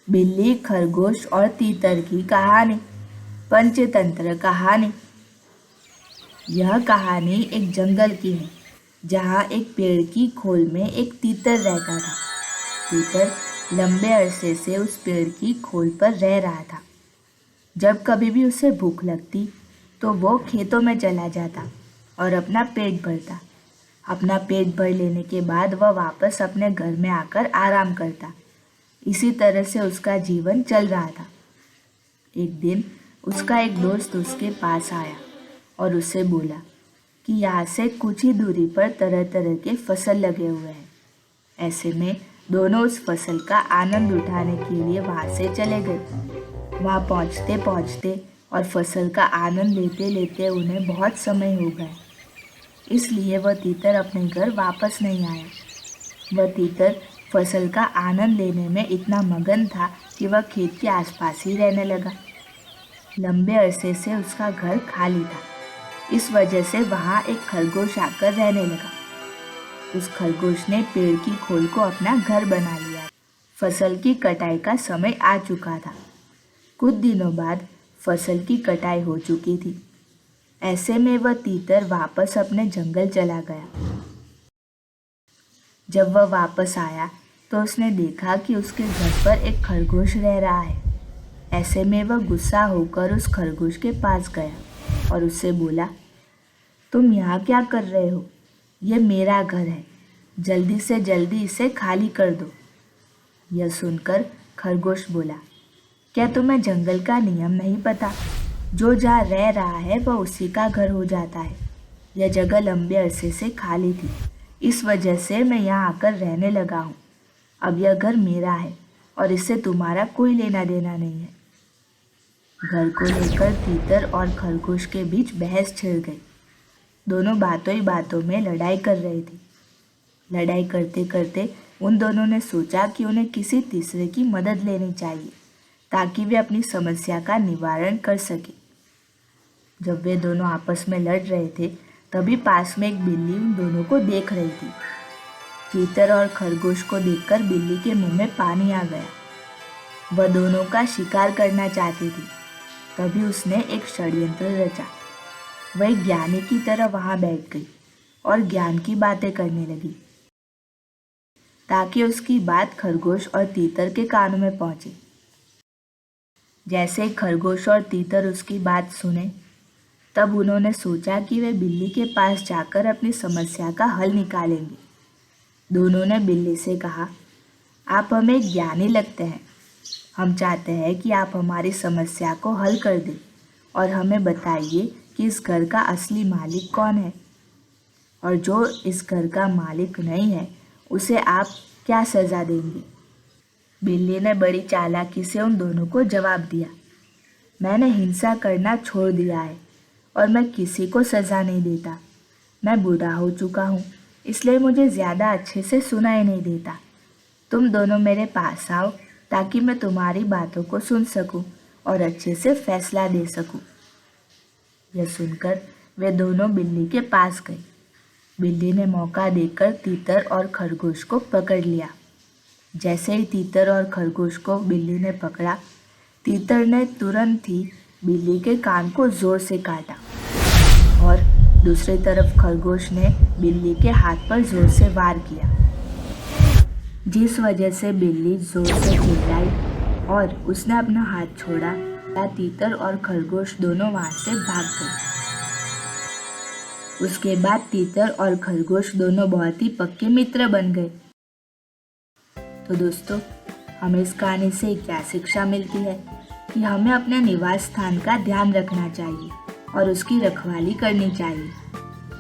बिल्ली, खरगोश और तीतर की कहानी। पंचतंत्र कहानी। यह कहानी एक जंगल की है जहाँ एक पेड़ की खोल में एक तीतर रहता था। तीतर लंबे अरसे से उस पेड़ की खोल पर रह रहा था। जब कभी भी उसे भूख लगती तो वो खेतों में चला जाता और अपना पेट भरता। अपना पेट भर लेने के बाद वह वापस अपने घर में आकर आराम करता। इसी तरह से उसका जीवन चल रहा था। एक दिन उसका एक दोस्त उसके पास आया और उससे बोला कि यहाँ से कुछ ही दूरी पर तरह तरह के फसल लगे हुए हैं। ऐसे में दोनों उस फसल का आनंद उठाने के लिए वहाँ से चले गए। वहाँ पहुँचते पहुँचते और फसल का आनंद लेते लेते उन्हें बहुत समय हो गया। इसलिए वह तीतर अपने घर वापस नहीं आया। वह तीतर फसल का आनंद लेने में इतना मगन था कि वह खेत के आसपास ही रहने लगा। लंबे अरसे से उसका घर खाली था। इस वजह से वहाँ एक खरगोश आकर रहने लगा। उस खरगोश ने पेड़ की खोल को अपना घर बना लिया। फसल की कटाई का समय आ चुका था। कुछ दिनों बाद फसल की कटाई हो चुकी थी। ऐसे में वह तीतर वापस अपने जंगल चला गया। जब वह वापस आया तो उसने देखा कि उसके घर पर एक खरगोश रह रहा है। ऐसे में वह गुस्सा होकर उस खरगोश के पास गया और उससे बोला, तुम यहाँ क्या कर रहे हो? ये मेरा घर है, जल्दी से जल्दी इसे खाली कर दो। यह सुनकर खरगोश बोला, क्या तुम्हें जंगल का नियम नहीं पता? जो जहाँ रह रहा है वह उसी का घर हो जाता है। यह जगह लंबे अरसे से खाली थी, इस वजह से मैं यहाँ आकर रहने लगा हूँ। अब यह घर मेरा है और इससे तुम्हारा कोई लेना देना नहीं है। घर को लेकर तीतर और खरगोश के बीच बहस छिड़ गई। दोनों बातों ही बातों में लड़ाई कर रहे थे। लड़ाई करते करते उन दोनों ने सोचा कि उन्हें किसी तीसरे की मदद लेनी चाहिए ताकि वे अपनी समस्या का निवारण कर सके। जब वे दोनों आपस में लड़ रहे थे तभी पास में एक बिल्ली उन दोनों को देख रही थी। तीतर और खरगोश को देखकर बिल्ली के मुंह में पानी आ गया। वह दोनों का शिकार करना चाहती थी। तभी उसने एक षड्यंत्र रचा। वह एक ज्ञानी की तरह वहां बैठ गई और ज्ञान की बातें करने लगी ताकि उसकी बात खरगोश और तीतर के कानों में पहुंचे। जैसे खरगोश और तीतर उसकी बात सुने तब उन्होंने सोचा कि वे बिल्ली के पास जाकर अपनी समस्या का हल निकालेंगे। दोनों ने बिल्ली से कहा, आप हमें ज्ञानी लगते हैं। हम चाहते हैं कि आप हमारी समस्या को हल कर दें और हमें बताइए कि इस घर का असली मालिक कौन है और जो इस घर का मालिक नहीं है उसे आप क्या सज़ा देंगे। बिल्ली ने बड़ी चालाकी से उन दोनों को जवाब दिया, मैंने हिंसा करना छोड़ दिया है और मैं किसी को सज़ा नहीं देता। मैं बूढ़ा हो चुका हूँ, इसलिए मुझे ज़्यादा अच्छे से सुनाई नहीं देता। तुम दोनों मेरे पास आओ ताकि मैं तुम्हारी बातों को सुन सकूं और अच्छे से फैसला दे सकूं। यह सुनकर वे दोनों बिल्ली के पास गए। बिल्ली ने मौका देकर तीतर और खरगोश को पकड़ लिया। जैसे ही तीतर और खरगोश को बिल्ली ने पकड़ा, तीतर ने तुरंत ही बिल्ली के कान को जोर से काटा और दूसरी तरफ खरगोश ने बिल्ली के हाथ पर जोर से वार किया, जिस वजह से बिल्ली जोर से चिल्लाई और उसने अपना हाथ छोड़ा। तीतर और खरगोश दोनों वहां से भाग गए। उसके बाद तीतर और खरगोश दोनों बहुत ही पक्के मित्र बन गए। तो दोस्तों, हमें इस कहानी से क्या शिक्षा मिलती है कि हमें अपने निवास स्थान का ध्यान रखना चाहिए और उसकी रखवाली करनी चाहिए।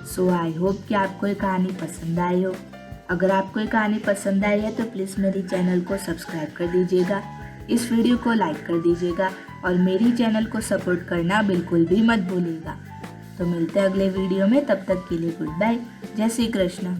सो आई होप कि आपको ये कहानी पसंद आई हो। अगर आपको ये कहानी पसंद आई है तो प्लीज़ मेरी चैनल को सब्सक्राइब कर दीजिएगा, इस वीडियो को लाइक कर दीजिएगा और मेरी चैनल को सपोर्ट करना बिल्कुल भी मत भूलिएगा। तो मिलते हैं अगले वीडियो में, तब तक के लिए गुड बाय। जय श्री कृष्ण।